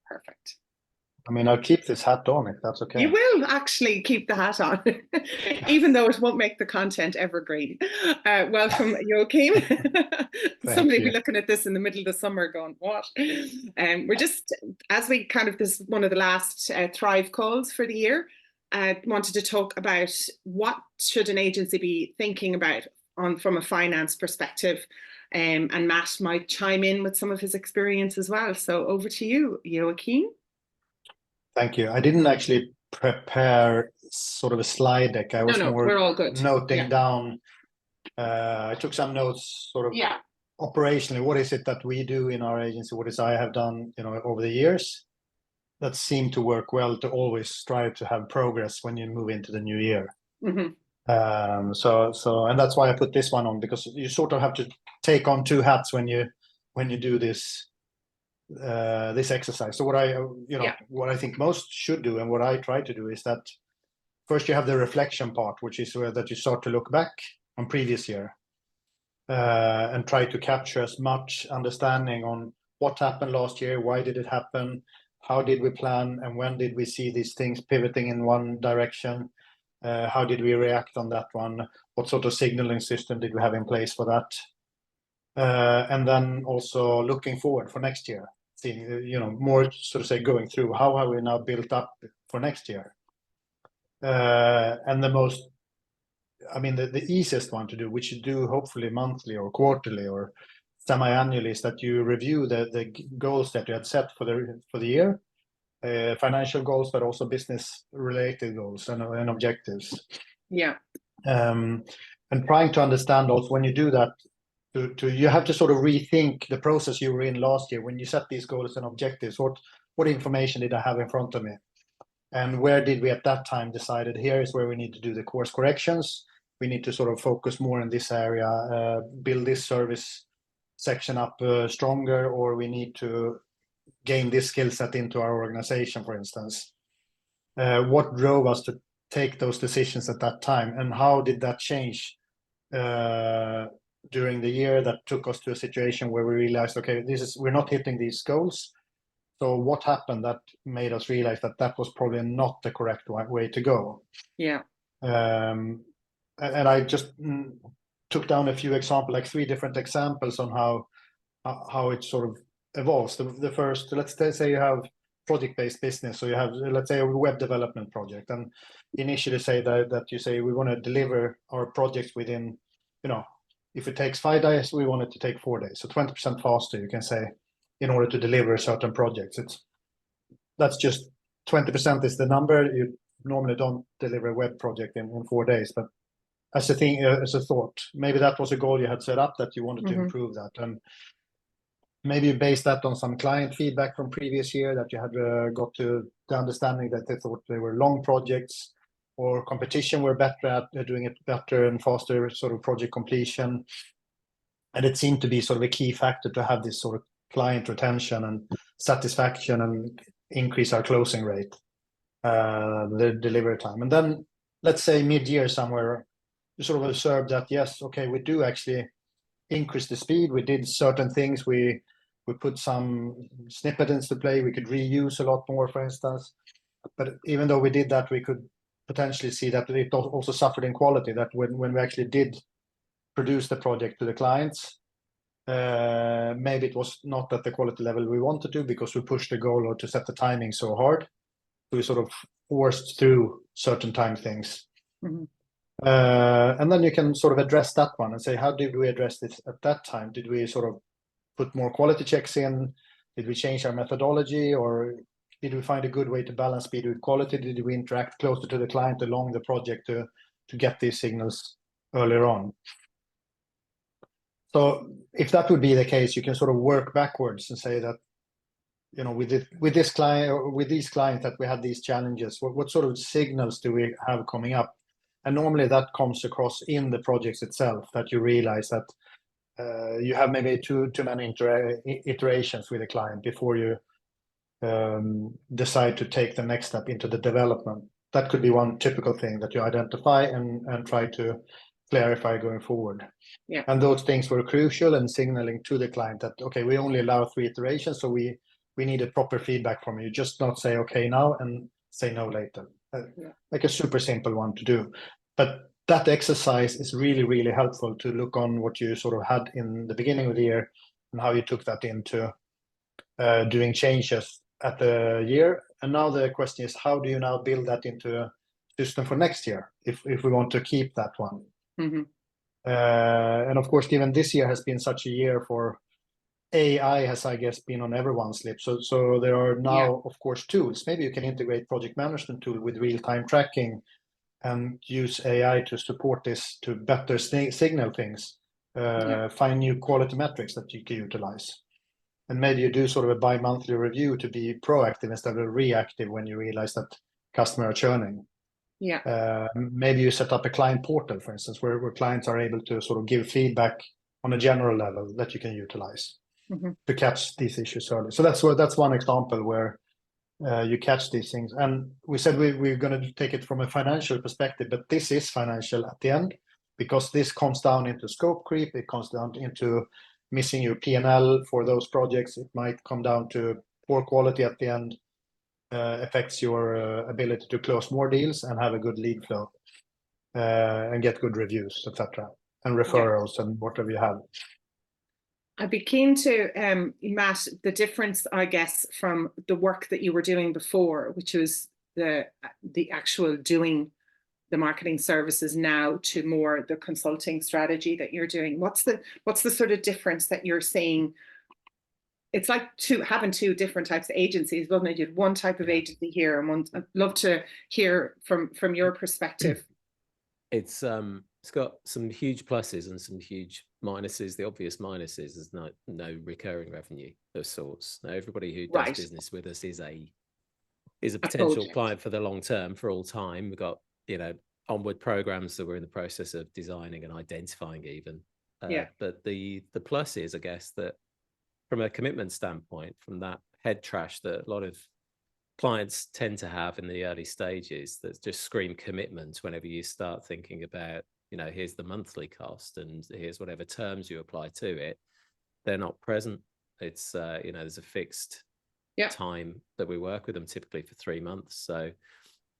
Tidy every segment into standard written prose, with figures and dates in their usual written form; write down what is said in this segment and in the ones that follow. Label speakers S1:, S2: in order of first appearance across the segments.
S1: Perfect.
S2: I mean, I'll keep this hat on if that's okay.
S1: You will actually keep the hat on, even though it won't make the content evergreen. Welcome, Joakim. Somebody will be looking at this in the middle of the summer going, what? We're just, as we kind of, this is one of the last Thrive calls for the year, wanted to talk about what should an agency be thinking about from a finance perspective. And Matt might chime in with some of his experience as well. So over to you, Joakim.
S2: Thank you. I didn't actually prepare sort of a slide deck. I was more
S1: we're all good.
S2: Noting down. I took some notes sort of operationally. What is it that we do in our agency? What is I have done, over the years that seem to work well to always strive to have progress when you move into the new year. And that's why I put this one on, because you sort of have to take on two hats when you do this exercise. So what I think most should do, and what I try to do, is that first you have the reflection part, which is where that you start to look back on previous year and try to capture as much understanding on what happened last year, why did it happen, how did we plan, and when did we see these things pivoting in one direction, how did we react on that one, what sort of signaling system did we have in place for that. And then also looking forward for next year, seeing, more sort of say going through how have we now built up for next year. And the easiest one to do, which you do hopefully monthly or quarterly or semi-annually, is that you review the goals that you had set for the year, financial goals, but also business related goals and objectives. And trying to understand also when you do that, you have to sort of rethink the process you were in last year when you set these goals and objectives. What information did I have in front of me, and where did we at that time decided here is where we need to do the course corrections? We need to sort of focus more in this area, build this service section up stronger, or we need to gain this skill set into our organization, for instance. What drove us to take those decisions at that time, and how did that change during the year that took us to a situation where we realized, okay, we're not hitting these goals. So what happened that made us realize that was probably not the correct way to go? And I just took down a few examples, like 3 different examples on how it sort of evolves. The first, let's say you have project-based business, so you have, let's say, a web development project, and initially say that you say we want to deliver our projects within, if it takes 5 days, we want it to take 4 days, so 20% faster, you can say, in order to deliver certain projects. That's just 20% is the number. You normally don't deliver a web project in 4 days, but as a thought, maybe that was a goal you had set up, that you wanted to improve that, and maybe you based that on some client feedback from previous year, that you had got to the understanding that they thought they were long projects, or competition were better at doing it better and faster sort of project completion. And it seemed to be sort of a key factor to have this sort of client retention and satisfaction and increase our closing rate, the delivery time. And then let's say mid-year somewhere, you sort of observe that, yes, okay, we do actually increase the speed. We did certain things. We put some snippet into play. We could reuse a lot more, for instance. But even though we did that, we could potentially see that it also suffered in quality, that when we actually did produce the project to the clients, maybe it was not at the quality level we wanted to, because we pushed the goal or to set the timing so hard. So we sort of forced through certain time things. And then you can sort of address that one and say, how did we address this at that time? Did we sort of put more quality checks in? Did we change our methodology, or did we find a good way to balance speed with quality? Did we interact closer to the client along the project to get these signals earlier on? So if that would be the case, you can sort of work backwards and say that, with this client, or with these clients, that we had these challenges. What sort of signals do we have coming up? And normally that comes across in the projects itself, that you realize that you have maybe too many iterations with a client before you decide to take the next step into the development. That could be one typical thing that you identify and try to clarify going forward.
S1: Yeah.
S2: And those things were crucial, and signaling to the client that, okay, we only allow 3 iterations, so we need a proper feedback from you. Just not say okay now and say no later. Like a super simple one to do. But that exercise is really, really helpful to look on what you sort of had in the beginning of the year and how you took that into doing changes at the year. And now the question is, how do you now build that into a system for next year if we want to keep that one?
S1: Mm-hmm.
S2: And of course, given this year has been such a year for AI, has, I guess, been on everyone's lips. So there are now, of course, tools. Maybe you can integrate project management tool with real-time tracking and use AI to support this to better signal things, find new quality metrics that you can utilize. And maybe you do sort of a bi-monthly review to be proactive instead of reactive when you realize that customers are churning. Maybe you set up a client portal, for instance, where clients are able to sort of give feedback on a general level that you can utilize to catch these issues early. So that's one example where you catch these things. And we said we're going to take it from a financial perspective, but this is financial at the end, because this comes down into scope creep. It comes down into missing your P&L for those projects. It might come down to poor quality at the end, affects your ability to close more deals and have a good lead flow and get good reviews, etc., and referrals and whatever you have.
S1: I'd be keen to, Matt, the difference, I guess, from the work that you were doing before, which was the actual doing the marketing services, now to more the consulting strategy that you're doing. What's the sort of difference that you're seeing? It's like having 2 different types of agencies, wasn't it? You had one type of agency here, and one. I'd love to hear from your perspective.
S3: It's got some huge pluses and some huge minuses. The obvious minuses is no recurring revenue of sorts. Now, everybody who does business with us is a potential client for the long term, for all time. We've got, onward programs that we're in the process of designing and identifying even. But the plus is, I guess, that from a commitment standpoint, from that head trash that a lot of clients tend to have in the early stages, that just scream commitment whenever you start thinking about, here's the monthly cost and here's whatever terms you apply to it, they're not present. It's, there's a fixed time that we work with them, typically for 3 months. So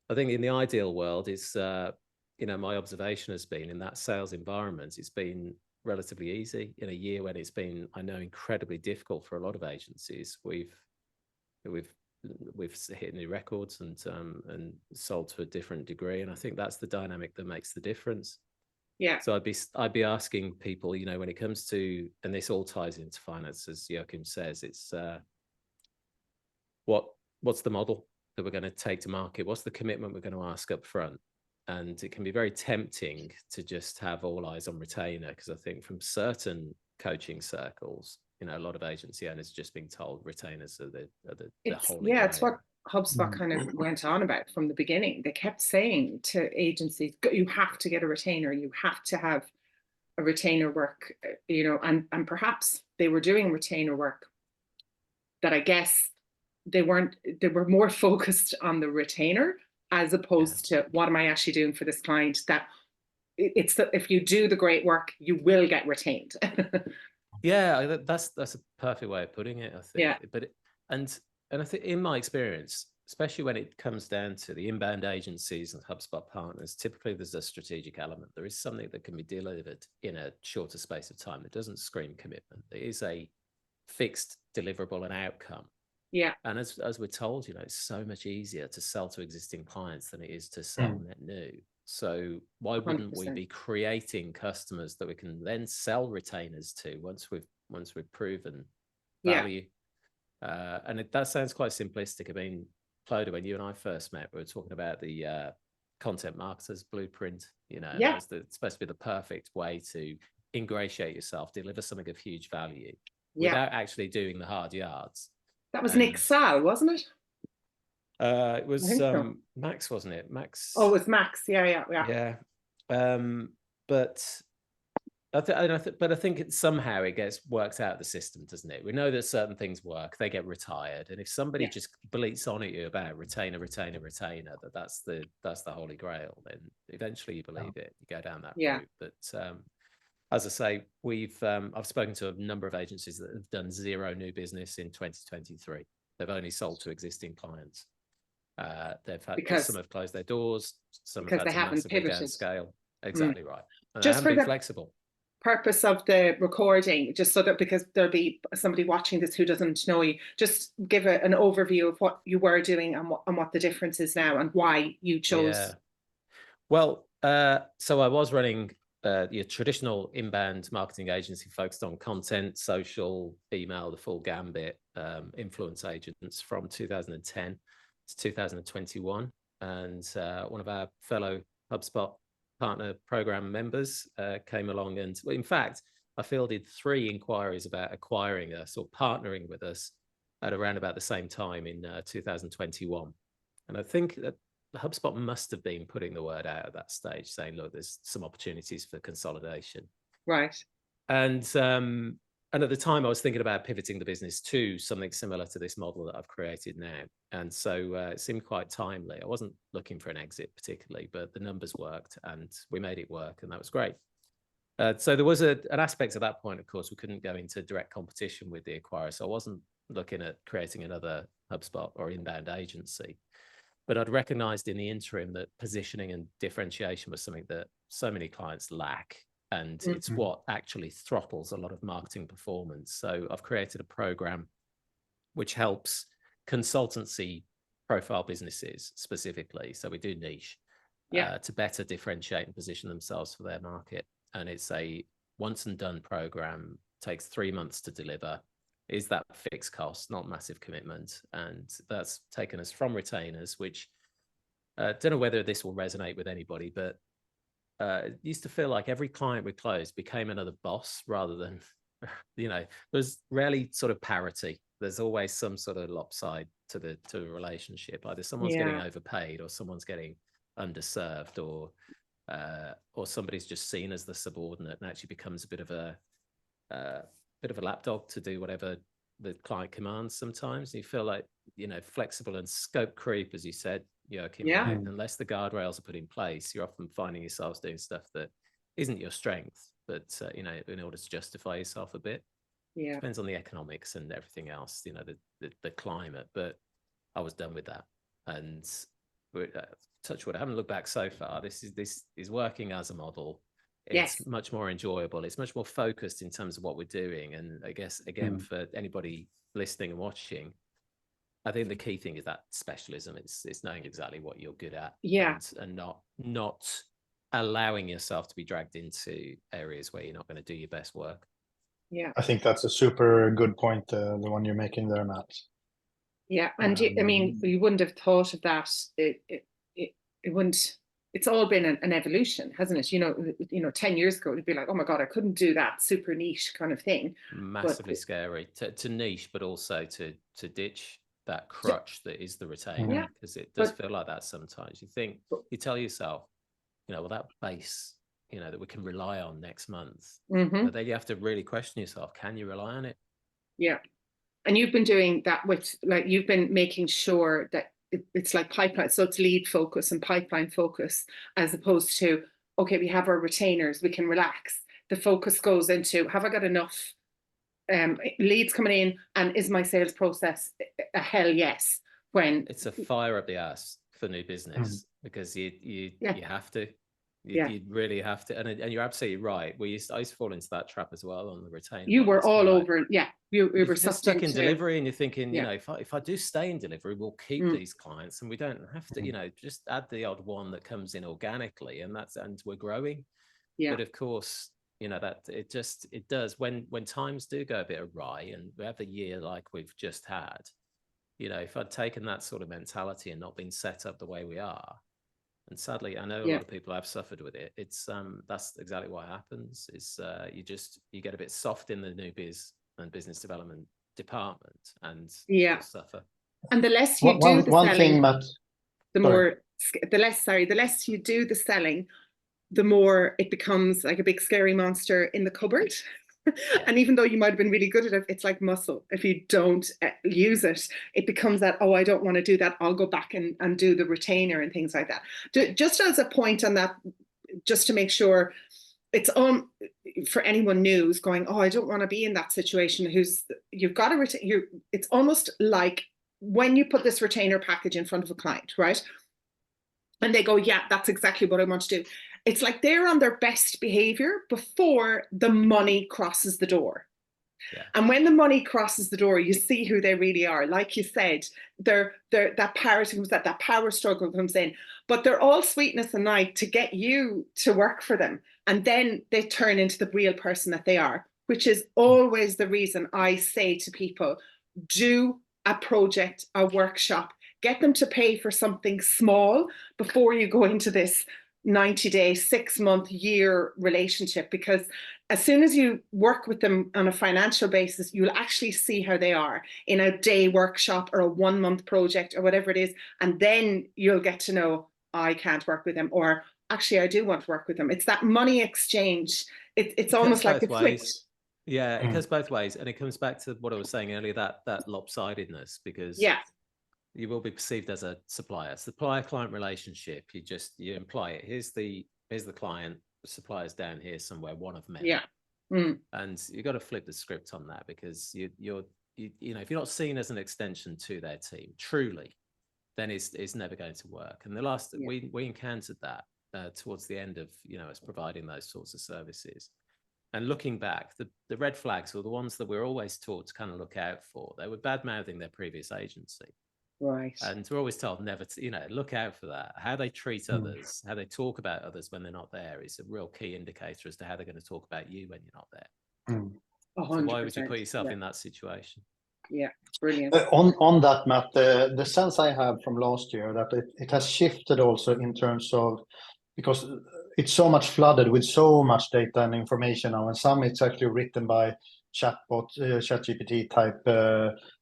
S3: I think in the ideal world is, my observation has been in that sales environment, it's been relatively easy. In a year when it's been, I know, incredibly difficult for a lot of agencies, we've hit new records and sold to a different degree, and I think that's the dynamic that makes the difference. So I'd be asking people, when it comes to, and this all ties into finance, as Joakim says, it's what's the model that we're going to take to market? What's the commitment we're going to ask up front? And it can be very tempting to just have all eyes on retainer, because I think from certain coaching circles, a lot of agency owners are just being told retainers are the whole.
S1: It's what HubSpot kind of went on about from the beginning. They kept saying to agencies, you have to get a retainer, you have to have a retainer work, and perhaps they were doing retainer work that, I guess, they were more focused on the retainer as opposed to what am I actually doing for this client, that if you do the great work, you will get retained.
S3: That's a perfect way of putting it, I think. But and I think in my experience, especially when it comes down to the inbound agencies and HubSpot partners, typically there's a strategic element. There is something that can be delivered in a shorter space of time that doesn't scream commitment. There is a fixed deliverable and outcome. And as we're told, it's so much easier to sell to existing clients than it is to sell net new. So why wouldn't 100%. We be creating customers that we can then sell retainers to once we've proven value? And that sounds quite simplistic. I mean, Clodagh, when you and I first met, we were talking about the content marketers blueprint. It's supposed to be the perfect way to ingratiate yourself, deliver something of huge value without actually doing the hard yards.
S1: That was Nick Sal, wasn't it?
S3: It was Max, wasn't it? Max.
S1: Oh, it was Max. Yeah.
S3: But but I think somehow it gets worked out of the system, doesn't it? We know that certain things work, they get retired, and if somebody just bleats on at you about retainer, that's the holy grail, then eventually you believe it, you go down that route. But as I say, I've spoken to a number of agencies that have done 0 new business in 2023. They've only sold to existing clients. Some have closed their doors, some have had to massively downscale. Exactly right. And just for the flexible
S1: purpose of the recording, just so that, because there'll be somebody watching this who doesn't know you, just give an overview of what you were doing and what the difference is now and why you chose.
S3: Yeah. Well, so I was running your traditional inbound marketing agency focused on content, social, email, the full gambit, influence agents from 2010 to 2021. And one of our fellow HubSpot partner program members came along, and in fact, I fielded 3 inquiries about acquiring us or partnering with us at around about the same time in 2021. And I think that HubSpot must have been putting the word out at that stage, saying, look, there's some opportunities for consolidation.
S1: Right.
S3: And at the time I was thinking about pivoting the business to something similar to this model that I've created now. And so it seemed quite timely. I wasn't looking for an exit particularly, but the numbers worked and we made it work, and that was great. So there was an aspect at that point, of course, we couldn't go into direct competition with the acquirer. So I wasn't looking at creating another HubSpot or inbound agency. But I'd recognized in the interim that positioning and differentiation was something that so many clients lack. And it's what actually throttles a lot of marketing performance. So I've created a program which helps consultancy profile businesses specifically. So we do niche to better differentiate and position themselves for their market. And it's a once and done program, takes 3 months to deliver. Is that fixed cost, not massive commitment. And that's taken us from retainers, which don't know whether this will resonate with anybody, but it used to feel like every client we closed became another boss rather than, there's rarely sort of parity. There's always some sort of lopside to the relationship. Either someone's getting overpaid or someone's getting underserved, or somebody's just seen as the subordinate and actually becomes a bit of a lapdog to do whatever the client commands sometimes. You feel like, flexible and scope creep, as you said, Joakim, right? Unless the guardrails are put in place, you're often finding yourselves doing stuff that isn't your strength, but, in order to justify yourself a bit. Yeah. Depends on the economics and everything else, the climate, but I was done with that. And touch wood, I haven't looked back so far. This is working as a model. It's much more enjoyable. It's much more focused in terms of what we're doing. And I guess, again, for anybody listening and watching, I think the key thing is that specialism. It's knowing exactly what you're good at, and not allowing yourself to be dragged into areas where you're not going to do your best work.
S1: Yeah,
S2: I think that's a super good point, the one you're making there, Matt.
S1: Yeah, and you wouldn't have thought of that. It wouldn't. It's all been an evolution, hasn't it? 10 years ago, it'd be like, oh my God, I couldn't do that super niche kind of thing.
S3: Massively scary to niche, but also to ditch that crutch that is the retainer, because it does feel like that sometimes. You tell yourself, well, that base, that we can rely on next month. But then you have to really question yourself, can you rely on it?
S1: Yeah. And you've been doing that with, you've been making sure that it's like pipeline. So it's lead focus and pipeline focus, as opposed to, okay, we have our retainers, we can relax. The focus goes into, have I got enough leads coming in, and is my sales process a hell yes? When
S3: it's a fire up the ass for new business, because you have to. You really have to, and you're absolutely right. I used to fall into that trap as well on the retainer.
S1: You were all over, you were
S3: just stuck in delivery, and you're thinking, if I do stay in delivery, we'll keep these clients, and we don't have to, just add the odd one that comes in organically, and we're growing. But of course, that it does when times do go a bit awry, and we have a year like we've just had. If I'd taken that sort of mentality and not been set up the way we are. And sadly, I know a lot of people have suffered with it. It's that's exactly what happens. Is you get a bit soft in the new biz and business development department, and suffer.
S1: And the less you do the selling,
S2: Matt,
S1: the less you do the selling, the more it becomes like a big scary monster in the cupboard. Yeah. And even though you might have been really good at it, it's like muscle. If you don't use it, it becomes that, oh, I don't want to do that. I'll go back and do the retainer and things like that. Just as a point on that, just to make sure it's on for anyone new who's going, oh, I don't want to be in that situation. You've got to retain. It's almost like when you put this retainer package in front of a client, right? And they go, yeah, that's exactly what I want to do. It's like they're on their best behavior before the money crosses the door. Yeah. And when the money crosses the door, you see who they really are. Like you said, that parity comes, that power struggle comes in, but they're all sweetness and light to get you to work for them. And then they turn into the real person that they are, which is always the reason I say to people, do a project, a workshop, get them to pay for something small before you go into this 90-day, 6-month, year relationship, because as soon as you work with them on a financial basis, you'll actually see how they are in a day workshop or a 1-month project or whatever it is. And then you'll get to know, I can't work with them, or actually I do want to work with them. It's that money exchange. It's almost like a switch.
S3: Yeah, it goes both ways. And it comes back to what I was saying earlier, that lopsidedness, because you will be perceived as a supplier-client relationship. You imply it. Here's the client, the supplier's down here somewhere, one of many. Yeah. And you've got to flip the script on that, because if you're not seen as an extension to their team truly, then it's never going to work. And we encountered that towards the end of us providing those sorts of services. And looking back, the red flags were the ones that we're always taught to kind of look out for. They were bad-mouthing their previous agency.
S1: Right.
S3: And we're always told never to, look out for that. How they treat others, how they talk about others when they're not there is a real key indicator as to how they're going to talk about you when you're not there. 100%. So why would you put yourself in that situation?
S1: Yeah, brilliant.
S2: On that, Matt, the sense I have from last year that it has shifted also in terms of, because it's so much flooded with so much data and information now, and some it's actually written by ChatGPT type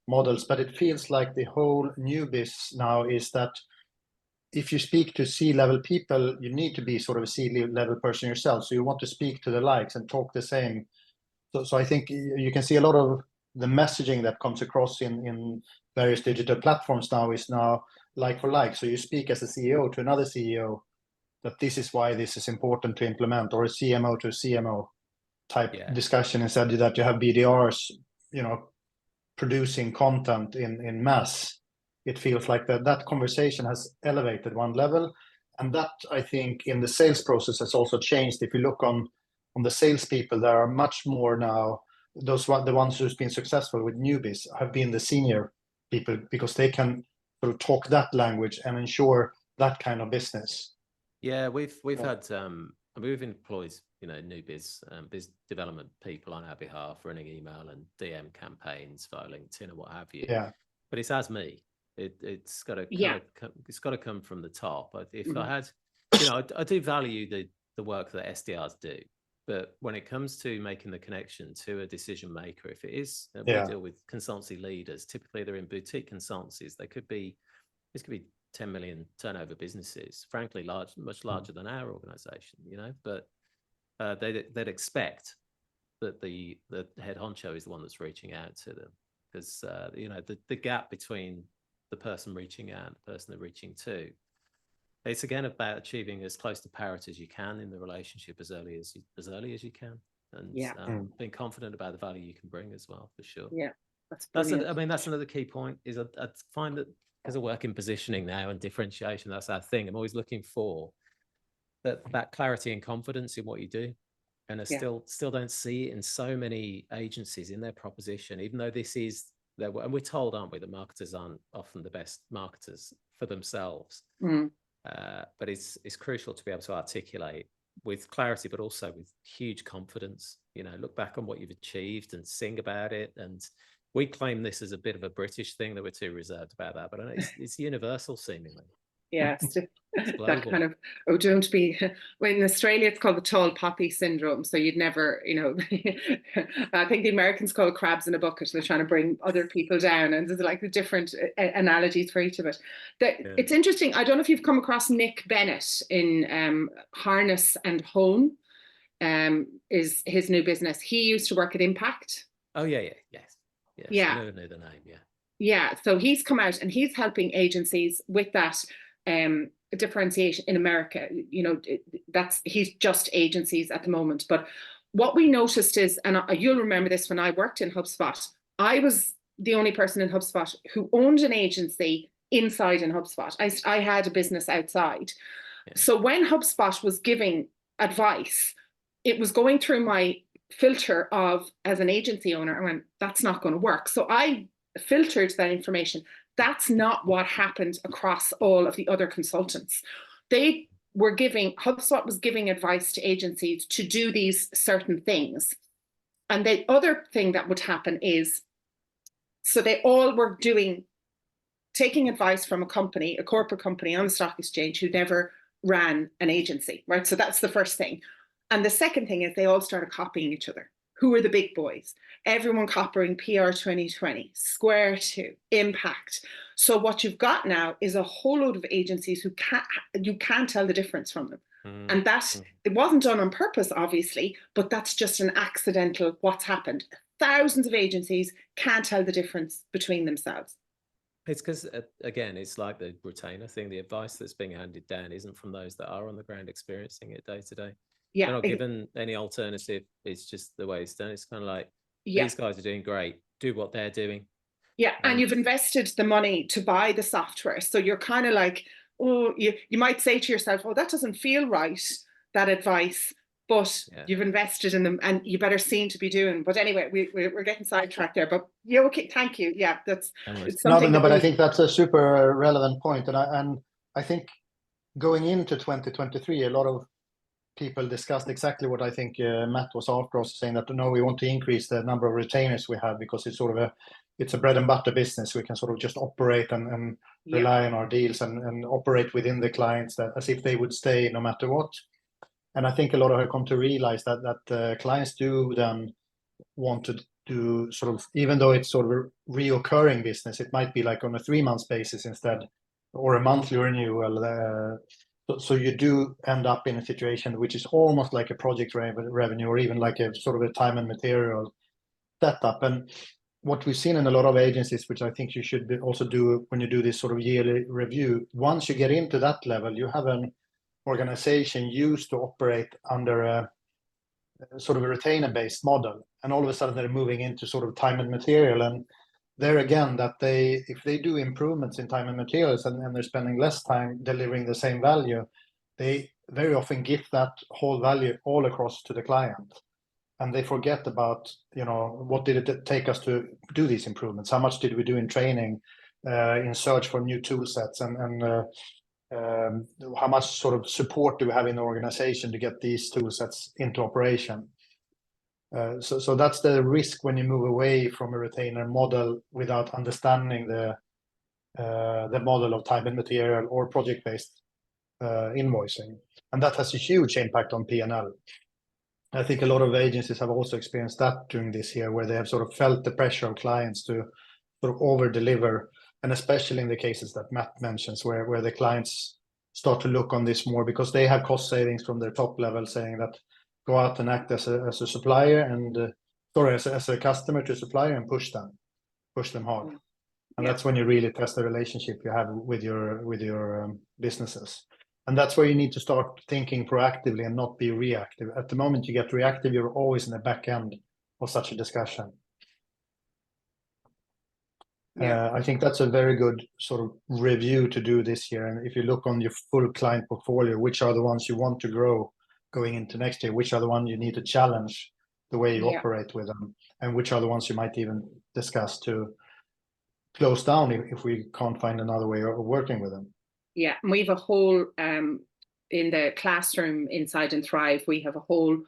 S2: models, but it feels like the whole new biz now is that if you speak to C-level people, you need to be sort of a C-level person yourself. So you want to speak to the likes and talk the same. So I think you can see a lot of the messaging that comes across in various digital platforms now is now like for like. So you speak as a CEO to another CEO that this is why this is important to implement, or a CMO to a CMO type discussion, instead of that you have BDRs, producing content in mass. It feels like that conversation has elevated one level, and that I think in the sales process has also changed. If you look on the salespeople, there are much more now. The ones who's been successful with newbies have been the senior people, because they can sort of talk that language and ensure that kind of business.
S3: Yeah, we've had we've employed new biz development people on our behalf, running email and DM campaigns via LinkedIn or what have you.
S2: Yeah.
S3: But it's as me. It's got to come from the top. If I had, I do value the work that SDRs do, but when it comes to making the connection to a decision maker, if it is, we deal with consultancy leaders. Typically, they're in boutique consultancies. This could be 10 million turnover businesses, frankly, much larger than our organization, but they'd expect that the head honcho is the one that's reaching out to them, because the gap between the person reaching out and the person they're reaching to, it's again about achieving as close to parity as you can in the relationship as early as you can, and being confident about the value you can bring as well, for sure.
S1: Yeah,
S3: that's another key point. Is I find that, because I work in positioning now and differentiation, that's our thing. I'm always looking for that clarity and confidence in what you do. And I still don't see it in so many agencies in their proposition, even though this is and we're told, aren't we, that marketers aren't often the best marketers for themselves. But it's crucial to be able to articulate with clarity, but also with huge confidence. Look back on what you've achieved and sing about it. And we claim this as a bit of a British thing, that we're too reserved about that, but I know it's universal seemingly.
S1: Yeah, That kind of, oh, don't be, well, in Australia it's called the tall poppy syndrome, so you'd never, you know, I think the Americans call it crabs in a bucket. They're trying to bring other people down, and there's like the different analogies for each of it. It's interesting, I don't know if you've come across Nick Bennett in Harness and Hone, is his new business. He used to work at Impact.
S3: Oh yes. I never knew the name.
S1: Yeah, so he's come out and he's helping agencies with that differentiation in America. You know, he's just agencies at the moment. But what we noticed is, and you'll remember this, when I worked in HubSpot, I was the only person in HubSpot who owned an agency inside in HubSpot. I had a business outside. So when HubSpot was giving advice, it was going through my filter of, as an agency owner, I went, that's not going to work. So I filtered that information. That's not what happened across all of the other consultants. HubSpot was giving advice to agencies to do these certain things. And the other thing that would happen is, so they all were taking advice from a corporate company on the stock exchange who never ran an agency, right? So that's the first thing. And the second thing is they all started copying each other. Who are the big boys? Everyone copying PR 2020, Square 2, Impact. So what you've got now is a whole load of agencies who you can't tell the difference from them. And it wasn't done on purpose, obviously, but that's just an accidental what's happened. Thousands of agencies can't tell the difference between themselves.
S3: It's because, again, it's like the retainer thing. The advice that's being handed down isn't from those that are on the ground experiencing it day to day. They're not given any alternative. It's just the way it's done. It's kind of like, these guys are doing great. Do what they're doing.
S1: Yeah, and you've invested the money to buy the software. So you're kind of like, oh, you might say to yourself, oh, that doesn't feel right, that advice. But you've invested in them and you better seem to be doing. But anyway, we're getting sidetracked there. But okay, thank you. Yeah, that's something.
S2: No, but I think that's a super relevant point. And I think going into 2023, a lot of people discussed exactly what I think Matt was after, also saying that, no, we want to increase the number of retainers we have, because it's sort of it's a bread and butter business. We can sort of just operate and rely on our deals and operate within the clients as if they would stay no matter what. And I think a lot of have come to realize that clients do then want to do sort of, even though it's sort of a reoccurring business, it might be like on a 3-month basis instead, or a monthly renewal. So you do end up in a situation which is almost like a project revenue, or even like a sort of a time and material setup. And what we've seen in a lot of agencies, which I think you should also do when you do this sort of yearly review, once you get into that level, you have an organization used to operate under a sort of a retainer-based model, and all of a sudden they're moving into sort of time and material. And there again, that if they do improvements in time and materials and they're spending less time delivering the same value, they very often give that whole value all across to the client, and they forget about, what did it take us to do these improvements? How much did we do in training, in search for new tool sets, and how much sort of support do we have in the organization to get these tool sets into operation? So that's the risk when you move away from a retainer model without understanding the model of time and material or project-based invoicing, and that has a huge impact on P&L. I think a lot of agencies have also experienced that during this year, where they have sort of felt the pressure of clients to sort of over-deliver, and especially in the cases that Matt mentions, where the clients start to look on this more because they have cost savings from their top level, saying that go out and act as a supplier and as a customer to supplier and push them hard. And that's when you really test the relationship you have with your businesses. And that's where you need to start thinking proactively and not be reactive. At the moment you get reactive, you're always in the back end of such a discussion. I think that's a very good sort of review to do this year. And if you look on your full client portfolio, which are the ones you want to grow going into next year, which are the ones you need to challenge the way you operate with them, and which are the ones you might even discuss to close down if we can't find another way of working with them.
S1: Yeah, and we have a whole, in the classroom inside and Thrive, we have a whole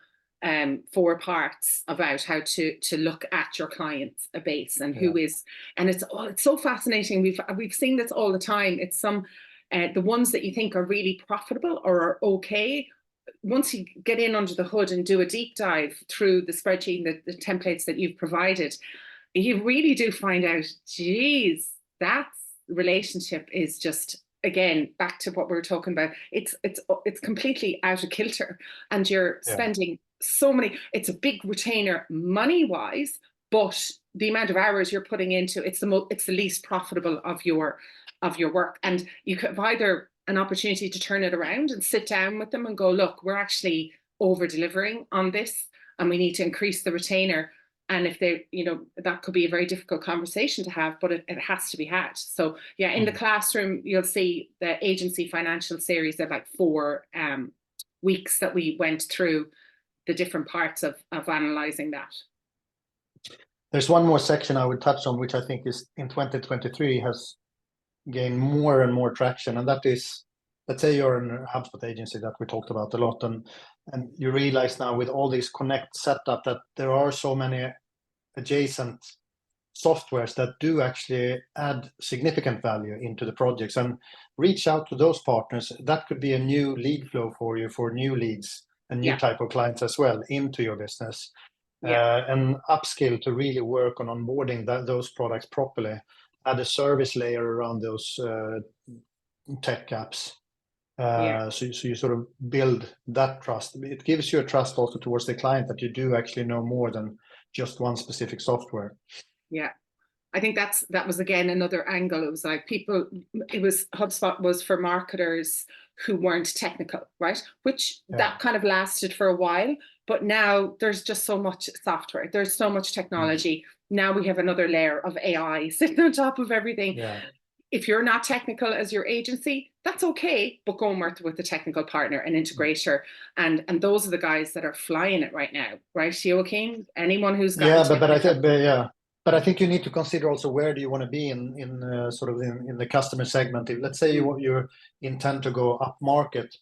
S1: 4 parts about how to look at your clients base and who is, and it's so fascinating. We've seen this all the time. It's the ones that you think are really profitable or are okay, once you get in under the hood and do a deep dive through the spreadsheet and the templates that you've provided, you really do find out, geez, that relationship is just, again, back to what we were talking about. It's completely out of kilter, and you're spending so many. It's a big retainer money wise, but the amount of hours you're putting into it's the least profitable of your work. And you could have either an opportunity to turn it around and sit down with them and go, look, we're actually over delivering on this, and we need to increase the retainer. And if they, that could be a very difficult conversation to have, but it has to be had. So yeah, in the classroom, you'll see the agency financial series of like 4 weeks that we went through the different parts of analyzing that.
S2: There's one more section I would touch on, which I think is in 2023 has gained more and more traction. And that is, let's say you're a HubSpot agency that we talked about a lot, and you realize now with all these Connect setup that there are so many adjacent softwares that do actually add significant value into the projects, and reach out to those partners. That could be a new lead flow for you for new leads and new type of clients as well into your business. And upskill to really work on onboarding those products properly, add a service layer around those tech apps. So you sort of build that trust. It gives you a trust also towards the client that you do actually know more than just one specific software. Yeah.
S1: I think that was again another angle. It was like HubSpot was for marketers who weren't technical, right? Which that kind of lasted for a while, but now there's just so much software. There's so much technology. Now we have another layer of AI sitting on top of everything. Yeah. If you're not technical as your agency, that's okay, but go and work with a technical partner, an integrator, and those are the guys that are flying it right now, right, Joakim? Anyone who's got
S2: But I think you need to consider also where do you want to be in sort of in the customer segment. If, let's say you intend to go up market,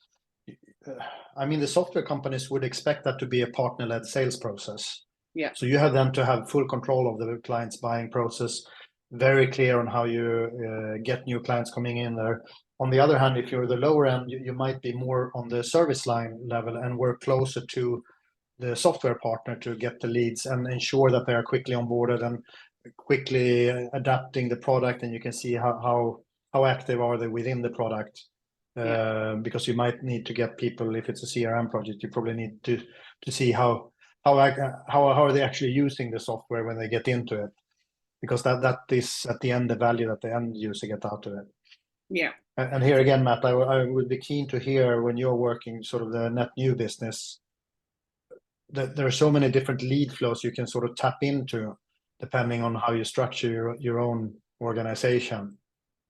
S2: I mean, the software companies would expect that to be a partner-led sales process.
S1: Yeah.
S2: So you have them to have full control of the client's buying process, very clear on how you get new clients coming in there. On the other hand, if you're the lower end, you might be more on the service line level and work closer to the software partner to get the leads and ensure that they are quickly onboarded and quickly adapting the product, and you can see how active are they within the product. Because you might need to get people, if it's a CRM project, you probably need to see how are they actually using the software when they get into it, because that is at the end the value that the end user get out of it.
S1: Yeah.
S2: And here again, Matt, I would be keen to hear when you're working sort of the net new business, that there are so many different lead flows you can sort of tap into depending on how you structure your own organization.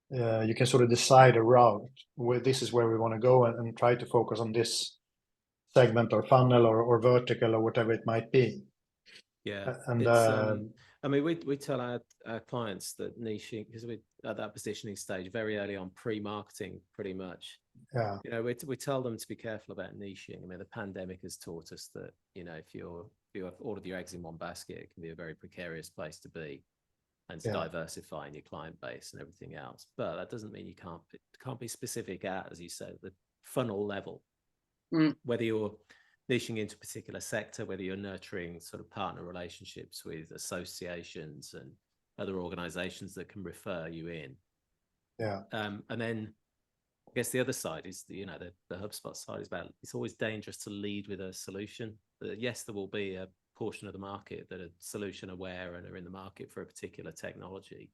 S2: You can sort of decide a route where this is where we want to go and try to focus on this segment or funnel or vertical or whatever it might be.
S3: Yeah. And I mean, we tell our clients that niching, because we're at that positioning stage very early on, pre-marketing pretty much.
S2: Yeah.
S3: We tell them to be careful about niching. I mean, the pandemic has taught us that, if you have all of your eggs in one basket, it can be a very precarious place to be, and to diversify in your client base and everything else. But that doesn't mean you can't be specific at, as you said, the funnel level. Whether you're niching into a particular sector, whether you're nurturing sort of partner relationships with associations and other organizations that can refer you in.
S2: Yeah.
S3: And then I guess the other side is the HubSpot side is about, it's always dangerous to lead with a solution. Yes, there will be a portion of the market that are solution aware and are in the market for a particular technology.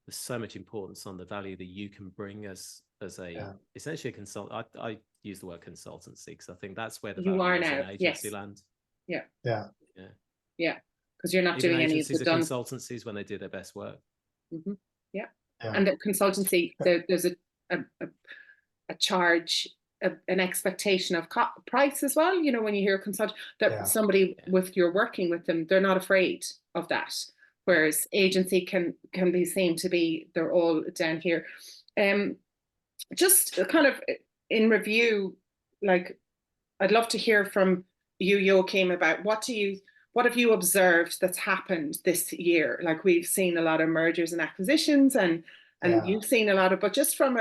S3: There's so much importance on the value that you can bring as essentially a consultant. I use the word consultancy because I think that's where the value is in agency land.
S1: Yeah. Because you're not
S3: even
S1: doing any of the
S3: consultancies when they do their best work.
S1: Mm-hmm. Yeah. And the consultancy, there's a charge, an expectation of price as well. When you hear consultant, that somebody with you're working with them, they're not afraid of that. Whereas agency can be seen to be, they're all down here. Just kind of in review, like I'd love to hear from you, Joakim, about what have you observed that's happened this year? Like we've seen a lot of mergers and acquisitions, and And you've seen a lot of, but just from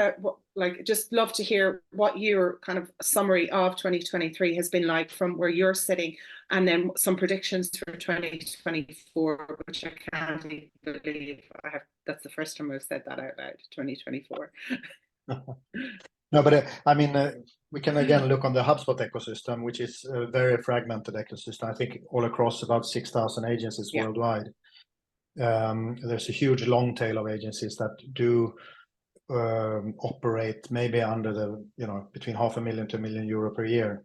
S1: just love to hear what your kind of summary of 2023 has been like from where you're sitting, and then some predictions for 2024, which I can't even believe that's the first time I've said that out loud, 2024.
S2: No, but I mean, we can again look on the HubSpot ecosystem, which is a very fragmented ecosystem. I think all across about 6,000 agencies worldwide. There's a huge long tail of agencies that do operate maybe under the, between €500,000 to €1 million per year,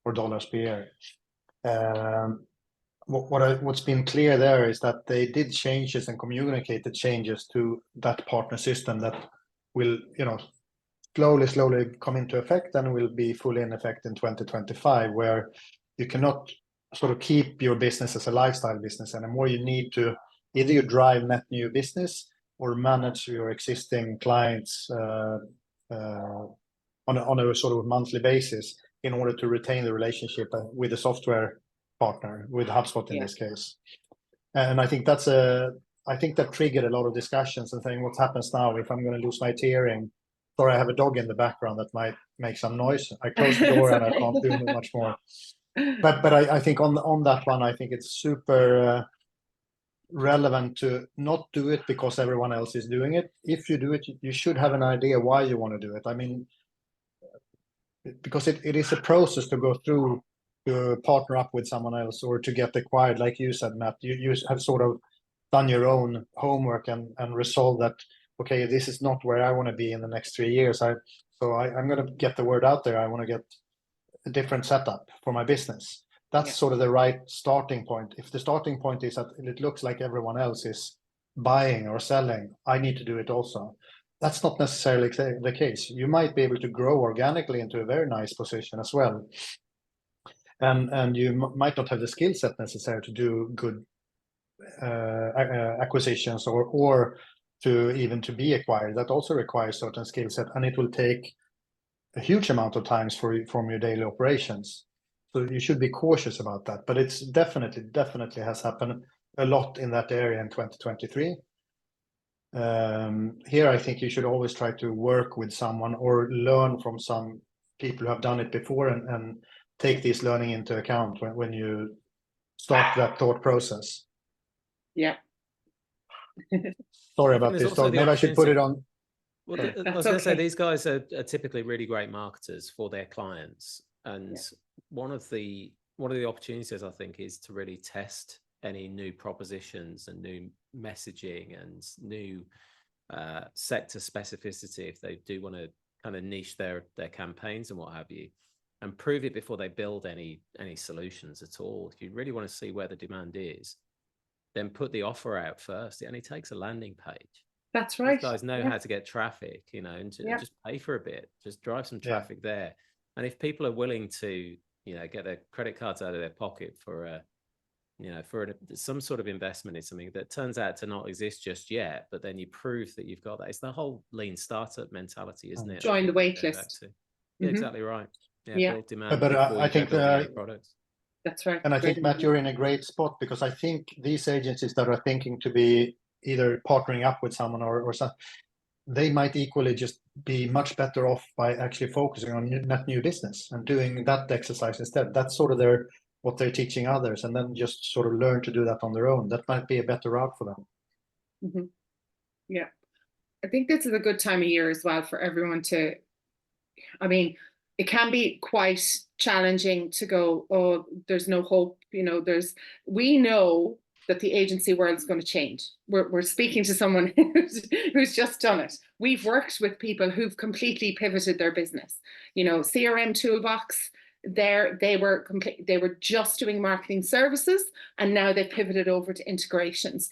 S2: or dollars per year. What's been clear there is that they did changes and communicated changes to that partner system that will, slowly come into effect and will be fully in effect in 2025, where you cannot sort of keep your business as a lifestyle business anymore. You need to either you drive net new business or manage your existing clients on a sort of monthly basis in order to retain the relationship with the software partner, with HubSpot in this case. And I think that triggered a lot of discussions and saying, what happens now if I'm going to lose my tiering? Sorry, I have a dog in the background that might make some noise. I closed the door and I can't do much more. But I think on that one, I think it's super relevant to not do it because everyone else is doing it. If you do it, you should have an idea why you want to do it. I mean, because it is a process to go through to partner up with someone else or to get acquired. Like you said, Matt, you have sort of done your own homework and resolved that, okay, this is not where I want to be in the next 3 years. I'm going to get the word out there. I want to get a different setup for my business. That's sort of the right starting point. If the starting point is that it looks like everyone else is buying or selling, I need to do it also. That's not necessarily the case. You might be able to grow organically into a very nice position as well. And you might not have the skill set necessary to do good acquisitions or to even to be acquired. That also requires certain skill set, and it will take a huge amount of time from your daily operations. So you should be cautious about that. But it's definitely has happened a lot in that area in 2023. Here, I think you should always try to work with someone or learn from some people who have done it before and take this learning into account when you start that thought process.
S1: Yeah.
S2: Sorry about this. So maybe I should put it on.
S3: Well, I was going to say, these guys are typically really great marketers for their clients. And one of the opportunities, I think, is to really test any new propositions and new messaging and new sector specificity if they do want to kind of niche their campaigns and what have you, and prove it before they build any solutions at all. If you really want to see where the demand is, then put the offer out first. It only takes a landing page.
S1: That's right.
S3: These guys know how to get traffic, and just pay for a bit, just drive some traffic there. And if people are willing to, get their credit cards out of their pocket for some sort of investment in something that turns out to not exist just yet, but then you prove that you've got that. It's the whole lean startup mentality, isn't it?
S1: Join the wait list.
S3: Yeah, exactly right. Build demand.
S2: But I think
S3: products.
S1: That's right.
S2: And I think, Matt, you're in a great spot, because I think these agencies that are thinking to be either partnering up with someone or something, they might equally just be much better off by actually focusing on net new business and doing that exercise instead. That's sort of what they're teaching others, and then just sort of learn to do that on their own. That might be a better route for them.
S1: Mm-hmm. Yeah. I think this is a good time of year as well for everyone to, it can be quite challenging to go, oh, there's no hope. We know that the agency world is going to change. We're speaking to someone who's just done it. We've worked with people who've completely pivoted their business. CRM Toolbox, they were just doing marketing services, and now they've pivoted over to integrations.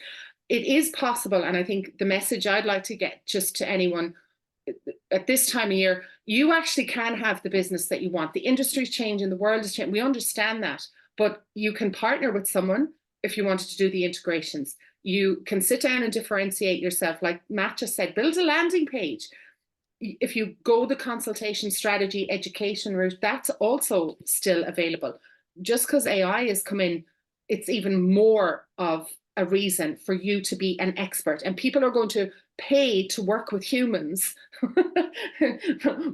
S1: It is possible, and I think the message I'd like to get just to anyone at this time of year, you actually can have the business that you want. The industry's changing, the world is changing. We understand that, but you can partner with someone if you wanted to do the integrations. You can sit down and differentiate yourself. Like Matt just said, build a landing page. If you go the consultation strategy education route, that's also still available. Just because AI has come in, it's even more of a reason for you to be an expert, and people are going to pay to work with humans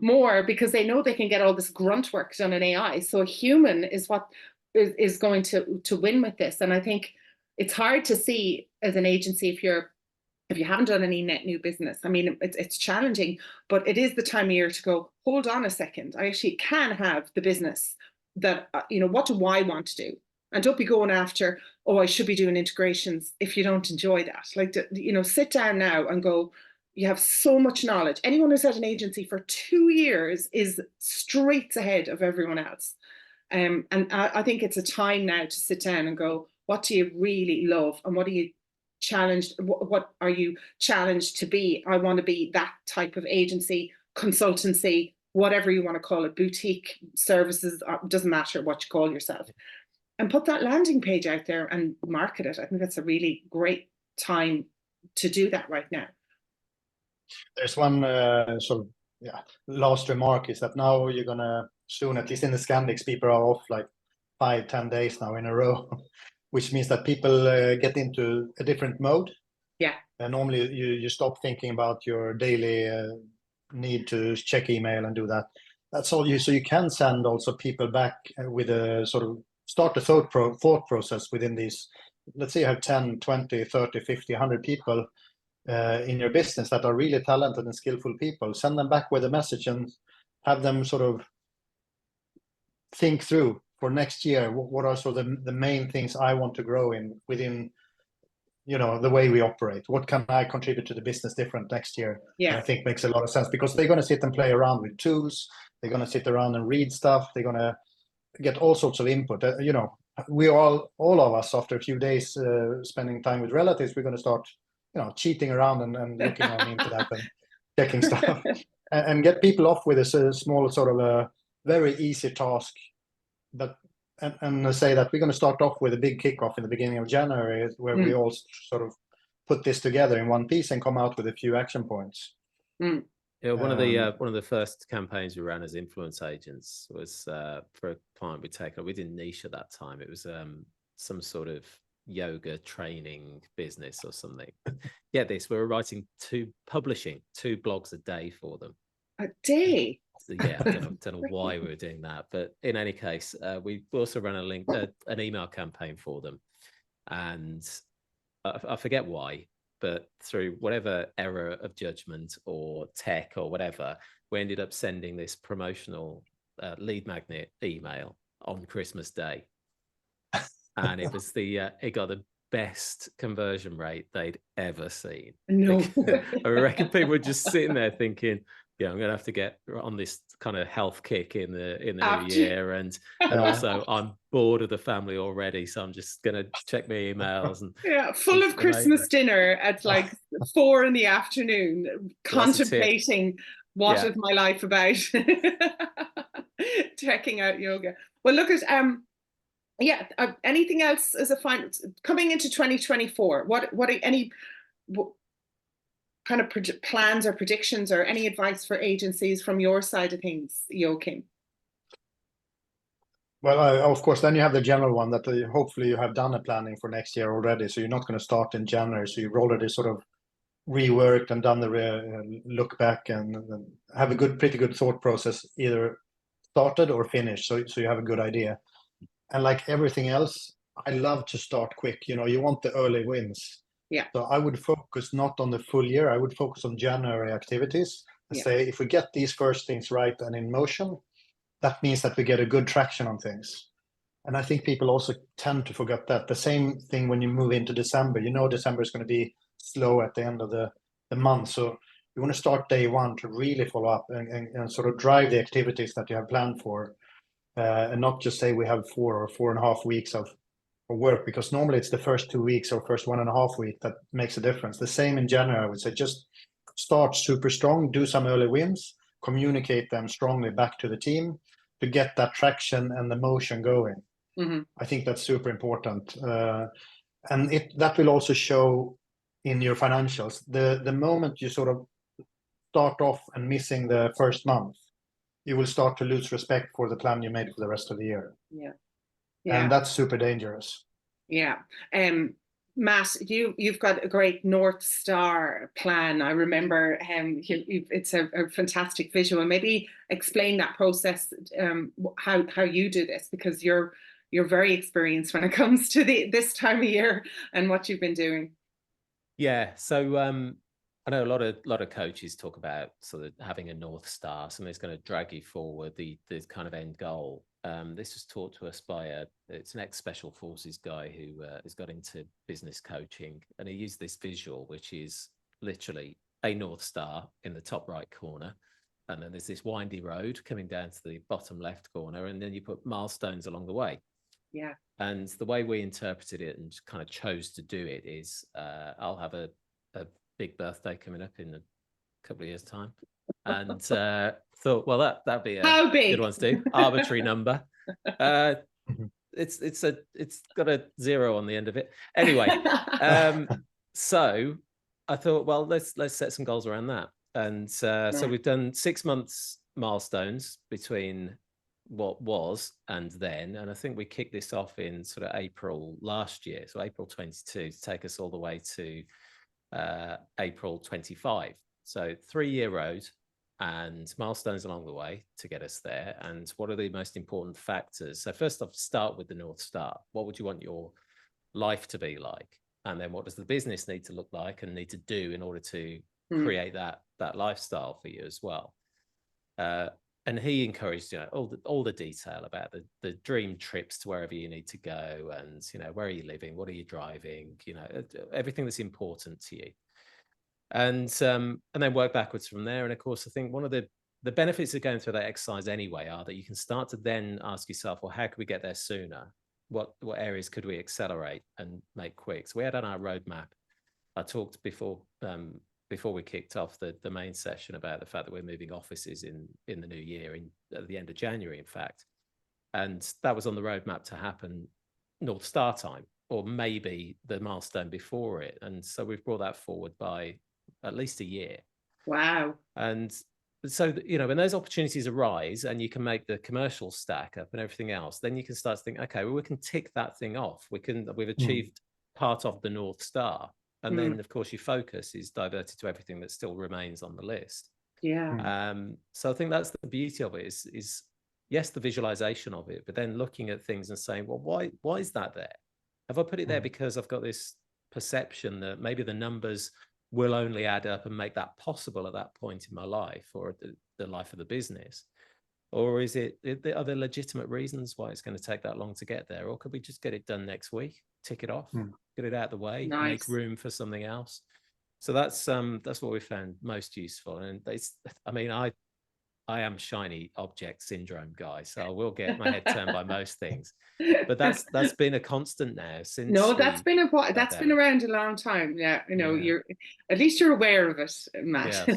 S1: more because they know they can get all this grunt work done in AI. So a human is what is going to win with this. And I think it's hard to see as an agency if you haven't done any net new business. I mean, it's challenging, but it is the time of year to go, hold on a second. I actually can have the business that, what do I want to do? And don't be going after, oh, I should be doing integrations if you don't enjoy that. Like, sit down now and go, you have so much knowledge. Anyone who's at an agency for 2 years is streets ahead of everyone else. And I think it's a time now to sit down and go, what do you really love? And what are you challenged? What are you challenged to be? I want to be that type of agency, consultancy, whatever you want to call it, boutique services, doesn't matter what you call yourself. And put that landing page out there and market it. I think that's a really great time to do that right now.
S2: There's one last remark is that now you're going to soon, at least in the Scandics, people are off like 5-10 days now in a row, which means that people get into a different mode.
S1: Yeah.
S2: And normally you stop thinking about your daily need to check email and do that. That's all so you can send also people back with a sort of start the thought process within these. Let's say you have 10, 20, 30, 50, 100 people in your business that are really talented and skillful people. Send them back with a message and have them sort of think through for next year. What are sort of the main things I want to grow in within, the way we operate? What can I contribute to the business different next year?
S1: Yeah.
S2: And I think makes a lot of sense because they're going to sit and play around with tools. They're going to sit around and read stuff. They're going to get all sorts of input. We all of us, after a few days spending time with relatives, we're going to start, cheating around and looking on the internet and checking stuff, and get people off with a small sort of a very easy task. But and say that we're going to start off with a big kickoff in the beginning of January, where we all sort of put this together in one piece and come out with a few action points.
S3: Yeah, one of the first campaigns we ran as influence agents was for a client we'd taken up. We didn't niche at that time. It was some sort of yoga training business or something. Get this, we were publishing 2 blogs a day for them.
S1: A day?
S3: So, yeah, I don't know why we were doing that, but in any case, we also ran an email campaign for them, and I forget why. But through whatever error of judgment or tech or whatever, we ended up sending this promotional lead magnet email on Christmas Day. And it was it got the best conversion rate they'd ever seen.
S1: No.
S3: I reckon people were just sitting there thinking, yeah, I'm going to have to get on this kind of health kick in the new year. And also I'm bored of the family already. So I'm just going to check my emails. And
S1: full of Christmas dinner at like 4 p.m, contemplating what is my life about, checking out yoga. Well, look at, anything else as a final, coming into 2024, what kind of plans or predictions or any advice for agencies from your side of things, Joakim?
S2: Well, of course, then you have the general one that hopefully you have done a planning for next year already. So you're not going to start in January. So you've already sort of reworked and done the look back and have a pretty good thought process, either started or finished. So you have a good idea. And like everything else, I love to start quick. You want the early wins.
S1: Yeah.
S2: So I would focus not on the full year. I would focus on January activities and say, if we get these first things right and in motion, that means that we get a good traction on things. And I think people also tend to forget that. The same thing when you move into December. December is going to be slow at the end of the month. So you want to start day one to really follow up and sort of drive the activities that you have planned for. And not just say we have 4 or 4.5 weeks of work, because normally it's the first 2 weeks or first 1.5 week that makes a difference. The same in January, I would say, just start super strong, do some early wins, communicate them strongly back to the team to get that traction and the motion going. I think that's super important. And that will also show in your financials. The moment you sort of start off and missing the first month, you will start to lose respect for the plan you made for the rest of the year.
S1: Yeah.
S2: And that's super dangerous.
S1: Yeah. Matt, you've got a great North Star plan. I remember it's a fantastic visual. Maybe explain that process, how you do this, because you're very experienced when it comes to this time of year and what you've been doing.
S3: Yeah, so I know a lot of coaches talk about sort of having a North Star, something that's going to drag you forward, the kind of end goal. This was taught to us by it's an ex-Special Forces guy who has got into business coaching, and he used this visual, which is literally a North Star in the top right corner, and then there's this windy road coming down to the bottom left corner, and then you put milestones along the way.
S1: Yeah.
S3: And the way we interpreted it and kind of chose to do it is I'll have a big birthday coming up in a couple of years' time, and thought, well, that'd be a good one to do. Arbitrary number. It's got a 0 on the end of it. Anyway, so I thought, well, let's set some goals around that. And so we've done 6 months milestones between what was and then, and I think we kicked this off in sort of April last year, so April 22, to take us all the way to April 25. So 3-year road and milestones along the way to get us there. And what are the most important factors? So first off, start with the North Star. What would you want your life to be like? And then what does the business need to look like and need to do in order to create that lifestyle for you as well? And he encouraged, all the detail about the dream trips to wherever you need to go, and where are you living, what are you driving, everything that's important to you, and then work backwards from there. And of course, I think one of the benefits of going through that exercise anyway are that you can start to then ask yourself, well, how could we get there sooner? What areas could we accelerate and make quick? So we had on our roadmap. I talked before we kicked off the main session about the fact that we're moving offices in the new year, at the end of January, in fact. And that was on the roadmap to happen North Star time, or maybe the milestone before it. And so we've brought that forward by at least a year.
S1: Wow.
S3: And so, when those opportunities arise and you can make the commercial stack up and everything else, then you can start to think, okay, well, we can tick that thing off. We've achieved part of the North Star. And then, of course, your focus is diverted to everything that still remains on the list.
S1: Yeah.
S3: So I think that's the beauty of it is yes, the visualization of it, but then looking at things and saying, well, why is that there? Have I put it there because I've got this perception that maybe the numbers will only add up and make that possible at that point in my life, or the life of the business? Or are there legitimate reasons why it's going to take that long to get there? Or could we just get it done next week, tick it off, get it out of the way, make room for something else? So that's what we found most useful. And I am shiny object syndrome guy, so I will get my head turned by most things. But that's been a constant now since.
S1: No, that's been around a long time. Yeah, you're at least you're aware of it, Matt.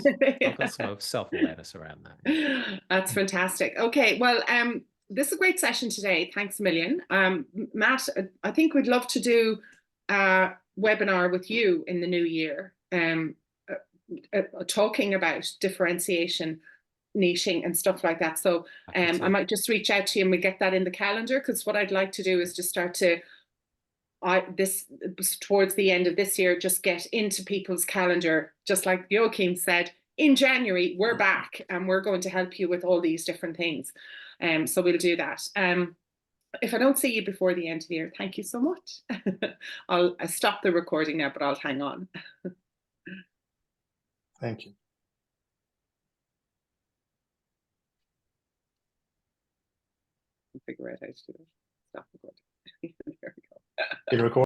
S3: Yes, I've got some self-awareness around that.
S1: Yeah. That's fantastic. Okay, well, this is a great session today. Thanks a million, Matt. I think we'd love to do a webinar with you in the new year, talking about differentiation, niching and stuff like that. So I might just reach out to you and we get that in the calendar, because what I'd like to do is just start to towards the end of this year, just get into people's calendar, just like Joakim said, in January we're back and we're going to help you with all these different things. So we'll do that. If I don't see you before the end of the year, thank you so much. I'll stop the recording now, but I'll hang on.
S2: Thank you.
S1: Figure out how to do it. Stop recording. There we go.
S2: Record.